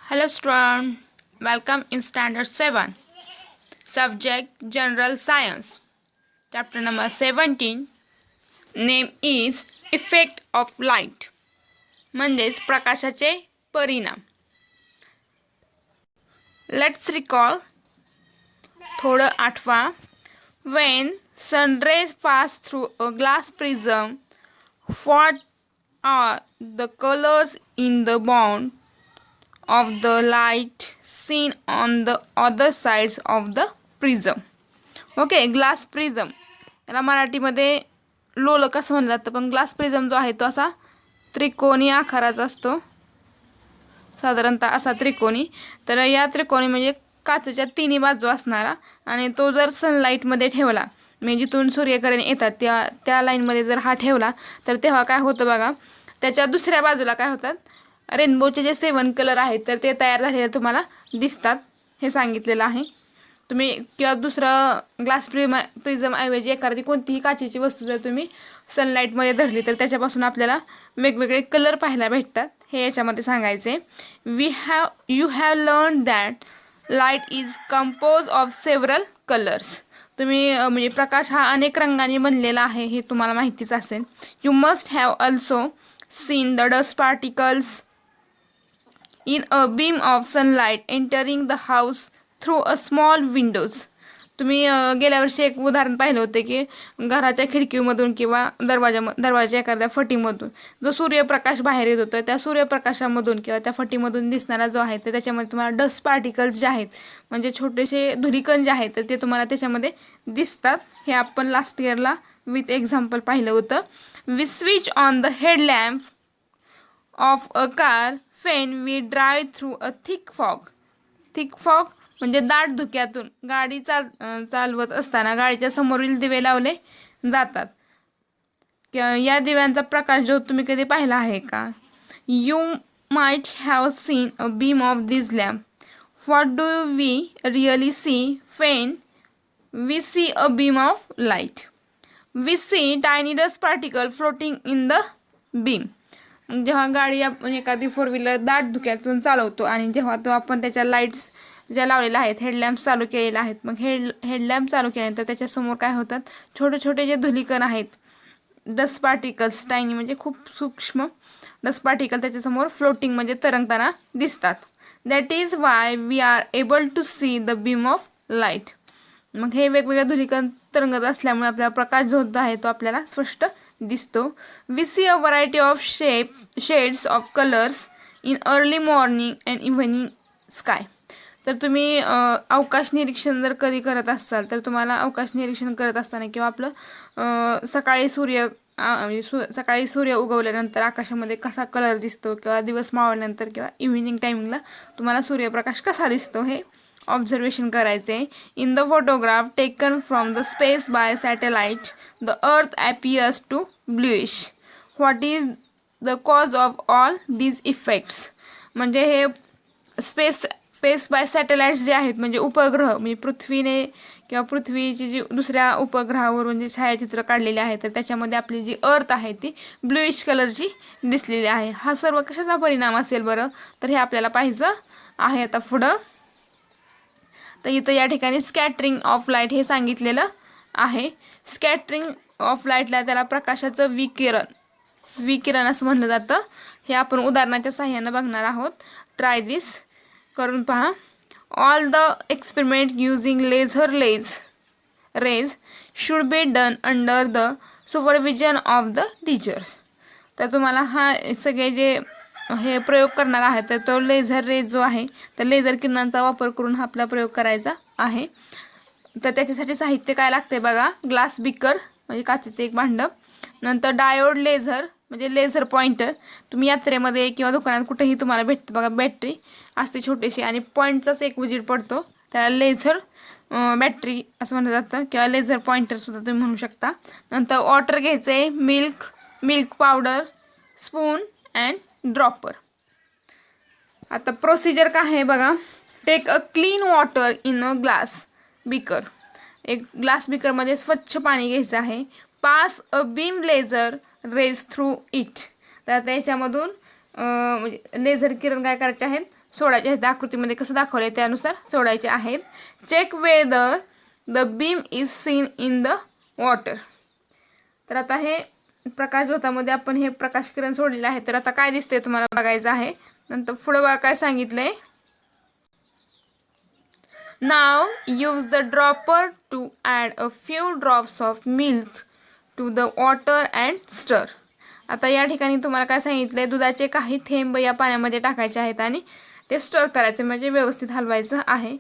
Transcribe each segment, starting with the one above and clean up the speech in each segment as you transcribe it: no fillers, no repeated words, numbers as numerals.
Hello student, welcome in standard 7. Subject General Science. Chapter number 17. Name is Effect of Light. म्हणजेच प्रकाशाचे परिणाम. Let's recall. थोडं आठवा. When sun rays pass through a glass prism, what are the colors in the bond of the light seen on the other sides of the prism? Okay, glass prism याला मराठीमध्ये लोलक असं म्हणलं जातं, पण glass prism जो आहे तो असा त्रिकोणी आकाराचा असतो, साधारणतः असा त्रिकोणी. तर या त्रिकोणी म्हणजे काचेच्या तिन्ही बाजू असणारा, आणि तो जर सनलाईटमध्ये ठेवला म्हणजे जिथून सूर्यकिरण येतात त्या लाईनमध्ये जर हा ठेवला तर तेव्हा काय होतं बघा, त्याच्या दुसऱ्या बाजूला काय होतात, रेनबोचे जे 7 कलर आहेत तर ते तयार झालेले तुम्हाला दिसतात, हे सांगितलेलं आहे. तुम्ही किंवा दुसरं ग्लास प्रिझम ऐवजी एखादी कोणतीही काचेची वस्तू जर तुम्ही सनलाईटमध्ये धरली तर त्याच्यापासून आपल्याला वेगवेगळे कलर पाहायला भेटतात, हे याच्यामध्ये सांगायचे. You have learn that light is compose of several colours. तुम्ही म्हणजे प्रकाश हा अनेक रंगांनी बनलेला आहे हे तुम्हाला माहितीच असेल. You must have also seen the dust particles in a beam of sunlight entering the house through a small windows. तुम्ही गेल्या वर्षी एक उदाहरण पाहिलं होतं की घराच्या खिडकीमधून किंवा दरवाजा एखाद्या फटीमधून जो सूर्यप्रकाश बाहेर येत होता, त्या सूर्यप्रकाशामधून किंवा त्या फटीमधून दिसणारा जो आहे तर त्याच्यामध्ये तुम्हाला डस्ट पार्टिकल्स जे आहेत म्हणजे छोटेसे धुलीकण जे आहेत तर ते तुम्हाला त्याच्यामध्ये दिसतात. हे आपण लास्ट इयरला विथ एक्झाम्पल पाहिलं होतं. We switch on the headlamp of a car when we drive through a thick fog. thick fog म्हणजे दाट धुक्यातून गाडी चालवत असताना गाडीच्या समोरील दिवे लावले जातात. या दिव्यांचा प्रकाश जो तुम्ही कधी पाहिला आहे का? You might have seen a beam of this lamp. What do we really see when we see a beam of light? We see tiny dust particle floating in the beam. जेव्हा गाडी आपण एखादी 4 व्हीलर दाट धुक्यातून चालवतो आणि जेव्हा तो आपण त्याच्या लाईट्स ज्या लावलेल्या आहेत, हेडलॅम्प चालू केलेले आहेत, मग हेडलॅम्प चालू केल्यानंतर त्याच्यासमोर काय होतात, छोटे छोटे जे धुलीकण आहेत, डस्ट पार्टिकल्स, टायनी म्हणजे खूप सूक्ष्म डस्ट पार्टिकल त्याच्यासमोर फ्लोटिंग म्हणजे तरंगताना दिसतात. That is why we are able to see the beam of light. मग हे वेगवेगळ्या धुलीकण तरंगत असल्यामुळे आपल्याला प्रकाश जो आहे तो आपल्याला स्पष्ट दिसतो. We see a variety of shades of colours in early morning and evening sky. तर तुम्ही अवकाश निरीक्षण जर कधी करत असाल तर तुम्हाला अवकाश निरीक्षण करत असताना किंवा आपलं सकाळी सकाळी सूर्य उगवल्यानंतर आकाशामध्ये कसा कलर दिसतो किंवा दिवस मावळल्यानंतर किंवा इव्हिनिंग टायमिंगला तुम्हाला सूर्यप्रकाश कसा दिसतो हे ऑब्झर्वेशन करायचे. In the photograph taken from the space by satellite the earth appears to bluish. What is the cause of all these effects. म्हणजे हे स्पेस बाय सॅटेलाइट्स जे आहेत म्हणजे उपग्रह, म्हणजे पृथ्वीने किंवा पृथ्वीची जी दुसऱ्या उपग्रहावरून जे छायाचित्र काढलेले आहेत तर त्याच्यामध्ये आपली जी अर्थ आहे ती ब्लूइश कलरची दिसलेली आहे. हा सर्व कशाचा परिणाम असेल बरं, तर हे आपल्याला पाहायचं आहे आता पुढं. तर इथं या ठिकाणी स्कॅटरिंग ऑफ लाईट हे सांगितलेलं आहे. स्कॅटरिंग ऑफ लाईटला त्याला प्रकाशाचं विकिरण असं म्हणलं जातं. हे आपण उदाहरणाच्या साहाय्यानं बघणार आहोत. ट्राय दिस, करून पहा. All the experiment using laser rays should be done under the supervision of the teachers. तर तुम्हाला हा सगळे जे हे प्रयोग करणार आहे तर तो लेझर रेज जो आहे तर लेझर किरणांचा वापर करून हा आपला प्रयोग करायचा आहे. तर त्याच्यासाठी साहित्य काय लागते बघा. ग्लास बिकर म्हणजे काचेचे एक भांडं, नंतर डायोड लेझर म्हणजे लेझर पॉइंटर. तुम्ही यात्रेमध्ये किंवा दुकानात कुठेही तुम्हाला भेटते बघा, बॅटरी असते छोटीशी आणि पॉईंटचाच एक उजेड पडतो, त्याला लेझर बॅटरी असं म्हणलं जातं किंवा लेझर पॉइंटरसुद्धा तुम्ही म्हणू शकता. नंतर वॉटर घ्यायचे, milk powder, spoon and dropper. आता प्रोसिजर काय आहे बघा. Take a clean water in a glass beaker. एक ग्लास बिकरमध्ये स्वच्छ पाणी घ्यायचं आहे. Pass a beam laser rays through it. तर आता याच्यामधून लेझर किरण काय करायचे आहेत, सोडायचे आहेत. आकृतीमध्ये कसं दाखवलं आहे त्यानुसार सोडायचे आहेत. Check whether the beam is seen in the water. तर आता हे प्रकाशझोतामध्ये आपण हे प्रकाश किरण सोडलेले आहे. तर आता काय दिसतंय तुम्हाला बघायचं आहे. नंतर पुढे बघा काय सांगितलंय. Now use the dropper to add a few drops of milk to the water and stir. आता या ठिकाणी तुम्हाला काय सांगितलंय, दुधाचे काही थेंब या पाण्यामध्ये टाकायचे आहेत आणि ते स्टर करायचे म्हणजे व्यवस्थित हलवायचं आहे.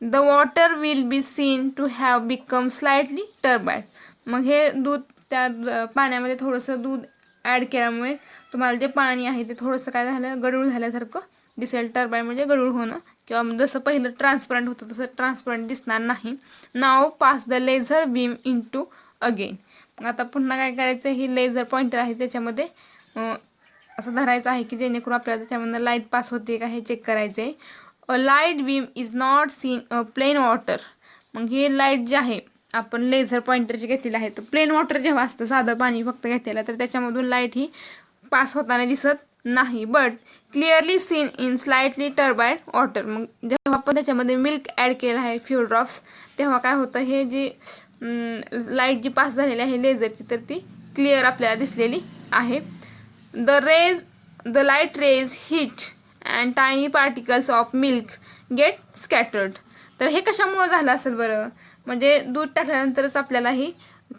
The water will be seen to have become slightly turbid. मग हे दूध त्या पाण्यामध्ये थोडंसं दूध ॲड केल्यामुळे तुम्हाला जे पाणी आहे ते थोडंसं काय झालं, गढूळ झाल्यासारखं दिसेल. टर्बाइड म्हणजे गढूळ होणं, किंवा जसं पहिलं ट्रान्सपरंट होतं तसं ट्रान्सपरंट दिसणार नाही. Now pass the laser beam into again. मग आता पुन्हा काय करायचं, ही लेझर पॉइंटर आहे त्याच्यामध्ये असं धरायचं आहे की जेणेकरून आपल्याला त्याच्यामधून लाईट पास होते का हे चेक करायचं आहे. A light beam is not seen a plain water. मग हे लाईट जे आहे आपण लेझर पॉइंटरचे घेतलेले आहे, तर प्लेन वॉटर जेव्हा असतं साधं पाणी फक्त घेतलेलं, तर त्याच्यामधून लाईट ही पास होताना दिसत नाही. But clearly seen in slightly turbid water. मग जेव्हा आपण त्याच्यामध्ये मिल्क ॲड केलं आहे फ्यू ड्रॉप्स, तेव्हा काय होतं, हे जी लाईट जी पास झालेली आहे लेझरची, तर ती क्लिअर आपल्याला दिसलेली आहे. The light rays hit and tiny particles of milk get scattered. तर हे कशामुळे झालं असेल बरं, म्हणजे दूध टाकल्यानंतरच आपल्याला ही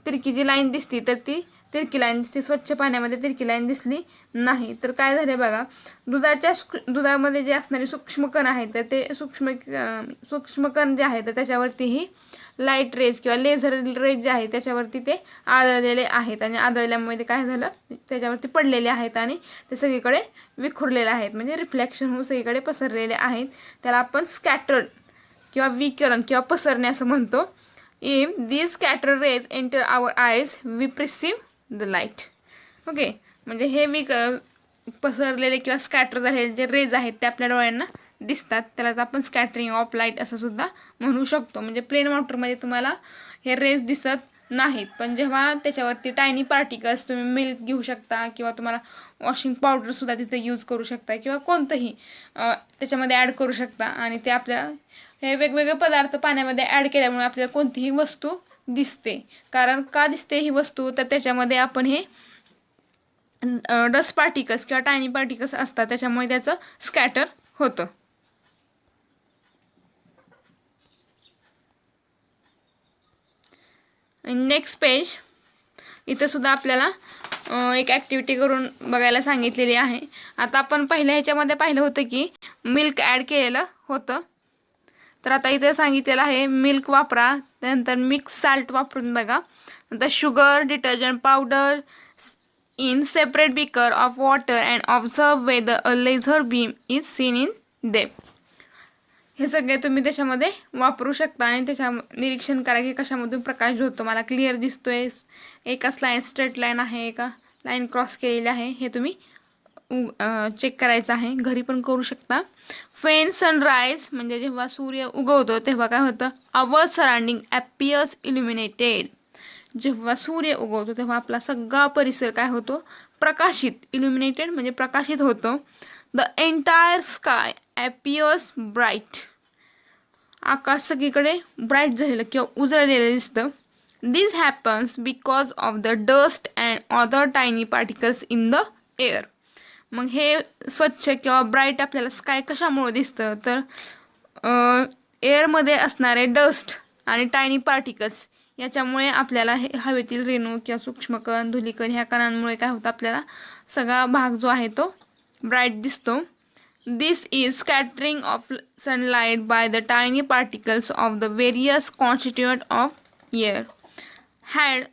तिरकी जी लाईन दिसती, तर ती तिरकी लाईन दिसते. स्वच्छ पाण्यामध्ये तिरकी लाईन दिसली नाही. तर काय झाले बघा, दुधामध्ये जे असणारे सूक्ष्मकण आहेत, तर ते सूक्ष्मकण जे आहेत तर त्याच्यावरती ही लाईट रेज किंवा लेझर रेज जे आहे त्याच्यावरती ते आदळलेले आहेत. आणि आदळल्यामुळे काय झालं, त्याच्यावरती पडलेले आहेत आणि ते सगळीकडे विखुरलेले आहेत, म्हणजे रिफ्लेक्शन होऊन सगळीकडे पसरलेले आहेत. त्याला आपण स्कॅटर्ड किंवा विकिरण किंवा पसरणे असं म्हणतो. If these scattered rays enter our eyes we perceive the light. Okay, म्हणजे हे पसरलेले किंवा स्कॅटर झालेले जे रेज आहेत ते आपल्या डोळ्यांना दिसतात. त्यालाच आपण स्कॅटरिंग ऑफ लाईट असं सुद्धा म्हणू शकतो. म्हणजे प्लेन वॉटरमध्ये तुम्हाला हे रेज दिसत नाहीत, पण जेव्हा त्याच्यावरती टायनी पार्टिकल्स, तुम्ही मिल्क घेऊ शकता किंवा तुम्हाला वॉशिंग पावडरसुद्धा तिथे यूज करू शकता किंवा कोणतंही त्याच्यामध्ये ॲड करू शकता. आणि ते आपल्या हे वेगवेगळे पदार्थ पाण्यामध्ये ॲड केल्यामुळे आपल्याला कोणतीही वस्तू दिसते. कारण का दिसते ही वस्तू, तर त्याच्यामध्ये आपण हे डस्ट पार्टिकल्स किंवा टायनी पार्टिकल्स असतात, त्याच्यामुळे त्याचं स्कॅटर होतं. नेक्स्ट पेज, इथं सुद्धा आपल्याला एक ॲक्टिव्हिटी करून बघायला सांगितलेली आहे. आता आपण पहिल्या ह्याच्यामध्ये पाहिलं होतं की मिल्क ॲड केलेलं होतं. तर आता इथे सांगितलेलं आहे मिल्क वापरा, त्यानंतर मिक्स साल्ट वापरून बघा, नंतर sugar, detergent powder in separate beaker of water and observe weather a laser beam is seen in them. हे सगळे तुम्ही त्याच्यामध्ये वापरू शकता आणि त्याच्या निरीक्षण करा की कशामधून प्रकाश होतो, मला क्लिअर दिसतोय, एका स्ट्रेट लाईन आहे, एका लाईन क्रॉस केलेली आहे, हे तुम्ही चेक करायचं आहे. घरी पण करू शकता. वेन सनराईज म्हणजे जेव्हा सूर्य उगवतो तेव्हा काय होतं, अवर सराउंडिंग ॲपियर्स इल्युमिनेटेड. जेव्हा सूर्य उगवतो तेव्हा आपला सगळा परिसर काय होतो, प्रकाशित. इल्युमिनेटेड म्हणजे प्रकाशित होतो. The entire sky appears bright. आकाश सगळीकडे ब्राईट झालेलं किंवा उजळलेलं दिसतं. This happens because of the dust and other tiny particles in the air. मग हे स्वच्छ किंवा ब्राईट आपल्याला स्काय कशामुळे दिसतं, तर एअरमध्ये असणारे डस्ट आणि टायनी पार्टिकल्स याच्यामुळे आपल्याला हे हवेतील रेणू किंवा सूक्ष्मकण, धुलीकण ह्या कणांमुळे काय होतं, आपल्याला सगळा भाग जो आहे तो ब्राईट दिसतो. This is scattering of sunlight by the tiny particles of the various constituent of air. Had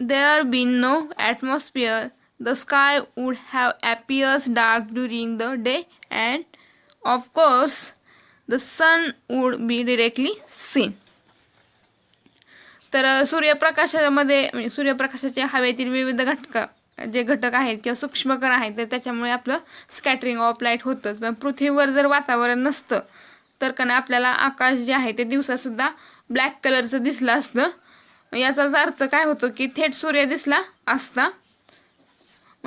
there been no atmosphere the sky would have appears dark during the day and of course the sun would be directly seen. तर सूर्यप्रकाशामध्ये म्हणजे सूर्यप्रकाशाच्या हवेतील विविध घटक आहेत किंवा सूक्ष्मकण आहेत, तर त्याच्यामुळे आपलं स्कॅटरिंग ऑफ लाईट होतंच. पण पृथ्वीवर जर वातावरण नसतं तर का नाही आपल्याला आकाश जे आहे ते दिवसासुद्धा ब्लॅक कलरचं दिसलं असतं. याचाच अर्थ काय होतो की थेट सूर्य दिसला असता.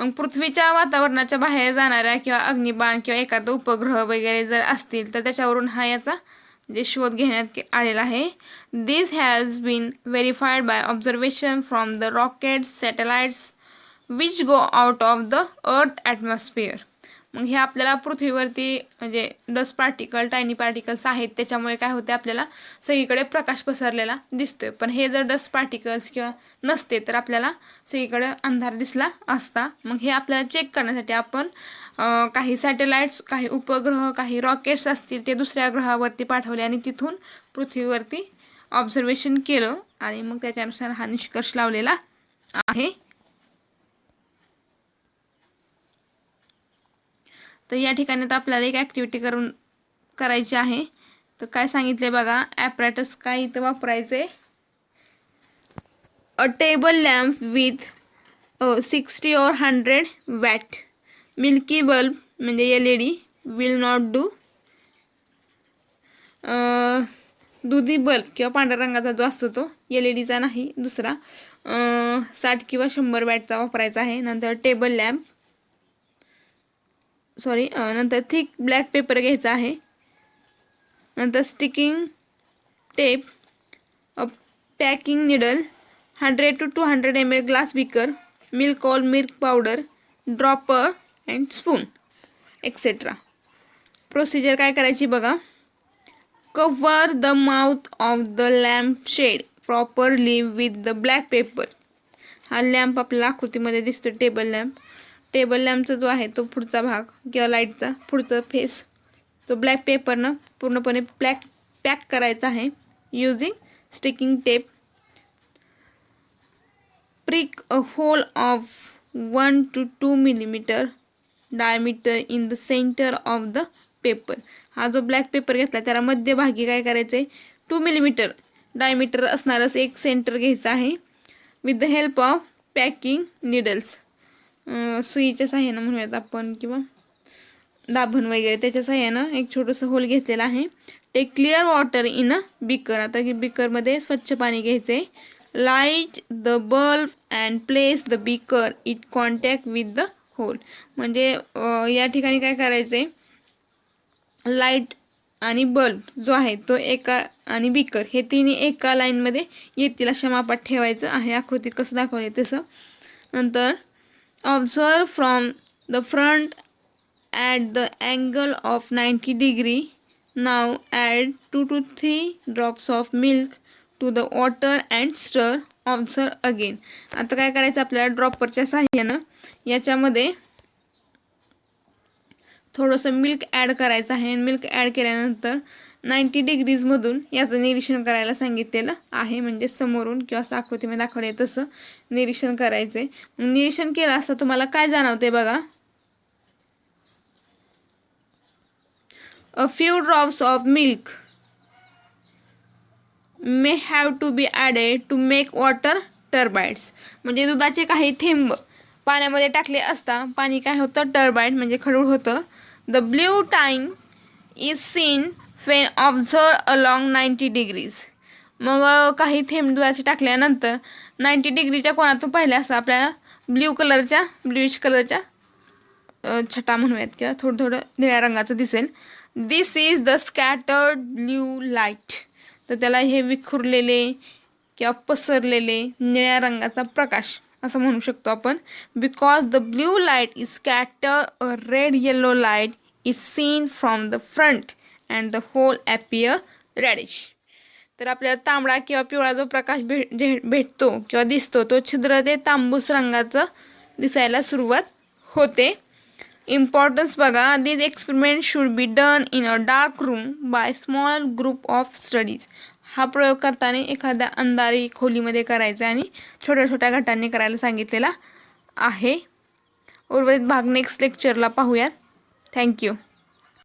मग पृथ्वीच्या वातावरणाच्या बाहेर जाणाऱ्या किंवा अग्निबाण किंवा एखादा उपग्रह वगैरे जर असतील तर त्याच्यावरून हा याचा म्हणजे शोध घेण्यात आलेला आहे. This has been verified by observation from the rockets satellites which go out of the earth atmosphere. मग हे आपल्याला पृथ्वीवरती म्हणजे डस्ट पार्टिकल टायनी पार्टिकल्स आहेत त्याच्यामुळे काय होते आपल्याला सगळीकडे प्रकाश पसरलेला दिसतोय. पण हे जर डस्ट पार्टिकल्स किंवा नसते तर आपल्याला सगळीकडे अंधार दिसला असता. मग हे आपल्याला चेक करण्यासाठी आपण काही सॅटेलाइट्स काही उपग्रह काही रॉकेट्स असतील ते दुसऱ्या ग्रहावरती पाठवले आणि तिथून पृथ्वीवरती ऑब्झर्वेशन केलं आणि मग त्याच्यानुसार हा निष्कर्ष लावलेला आहे. तर या ठिकाणी तर आपल्याला एक ॲक्टिव्हिटी करायची आहे. तर काय सांगितले बघा, ॲपरेटस काय इथं वापरायचे. अ table lamp with 60 or 100 watt milky bulb म्हणजे LED विल नॉट डू. दुधी बल्ब किंवा पांढऱ्या रंगाचा जो असतो तो LEDचा नाही दुसरा 60 किंवा 100 वॅटचा वापरायचा आहे. नंतर टेबल लॅम्प नंतर थिक ब्लॅक पेपर घ्यायचा आहे. नंतर sticking tape, packing needle, 100 to 200 ml glass beaker, milk all milk powder, dropper and spoon etcetera. Procedure काय करायची बघा. Cover the mouth of the lamp shade properly with the black paper. हा lamp आपल्याला आकृतीमध्ये दिसतो टेबल लॅम्प. टेबल लॅम्पचा जो आहे तो पुढचा भाग किंवा लाईटचा पुढचा फेस तो ब्लॅक पेपरनं पूर्णपणे पॅक करायचा आहे. Using sticking tape. Prick a whole of 1 to 2 millimeter diameter in the centre of the paper. हा जो ब्लॅक पेपर घेतला त्याला मध्यभागी काय करायचं आहे 2 millimeter डायमीटर असणारच एक सेंटर घ्यायचं आहे. With the help of packing needles, सुईच्या साह्यानं म्हणूयात आपण किंवा दाभण वगैरे त्याच्या साह्यानं एक छोटंसं होल घेतलेला आहे. Take clear water in a beaker. आता की बीकरमध्ये स्वच्छ पाणी घ्यायचं आहे. Light the bulb and place the beaker it contact with the hole. म्हणजे या ठिकाणी काय करायचं आहे लाईट आणि बल्ब जो आहे तो एका आणि बीकर हे तिन्ही एका लाईनमध्ये येतील अशा मापात ठेवायचं आहे. आकृतीत कसं दाखवलं आहे तसं. नंतर observe from the front at the angle of 90 degree. Now add 2 to 3 drops of milk to the water and stir. Observe again. आता काय करायचं आपल्याला ड्रॉपरच्या साह्यानं याच्यामध्ये थोडंसं मिल्क ॲड करायचं आहे. मिल्क ॲड केल्यानंतर 90 degrees मधून याचं निरीक्षण करायला सांगितलेलं आहे. म्हणजे समोरून किंवा असं आकृतीमध्ये दाखवलं आहे तसं निरीक्षण करायचं आहे. निरीक्षण केलं असता तुम्हाला काय जाणवते बघा. A few drops of milk may have to be added to make water turbines. म्हणजे दुधाचे काही थेंब पाण्यामध्ये टाकले असता पाणी काय होतं टर्बाईन म्हणजे खडूळ होतं. The blue tine is seen when observed along 90 degrees. मग काही थेंब दुधाचे टाकल्यानंतर 90 डिग्रीच्या कोनातून पाहिलं असं आपल्याला ब्ल्यूइश कलरच्या छटा म्हणूयात किंवा थोडं निळ्या रंगाचं दिसेल. This is the scattered blue light. तर त्याला हे विखुरलेले किंवा पसरलेले निळ्या रंगाचा प्रकाश असं म्हणू शकतो आपण. Because the blue light is scatter a red yellow light is seen from the front and the hole appear reddish. तर आपल्याला तांबडा किंवा पिवळा जो प्रकाश भेटतो किंवा दिसतो तो छिद्र ते तांबूस रंगाचं दिसायला सुरुवात होते. इम्पॉर्टन्स बघा. This experiment should be done in a dark room by small group of studies. हा प्रयोग करताना एखाद्या अंधारी खोलीमध्ये करायचा आणि छोट्या छोट्या गटांनी करायला सांगितलेला आहे. उर्वरित भाग नेक्स्ट लेक्चरला पाहूयात. थँक्यू.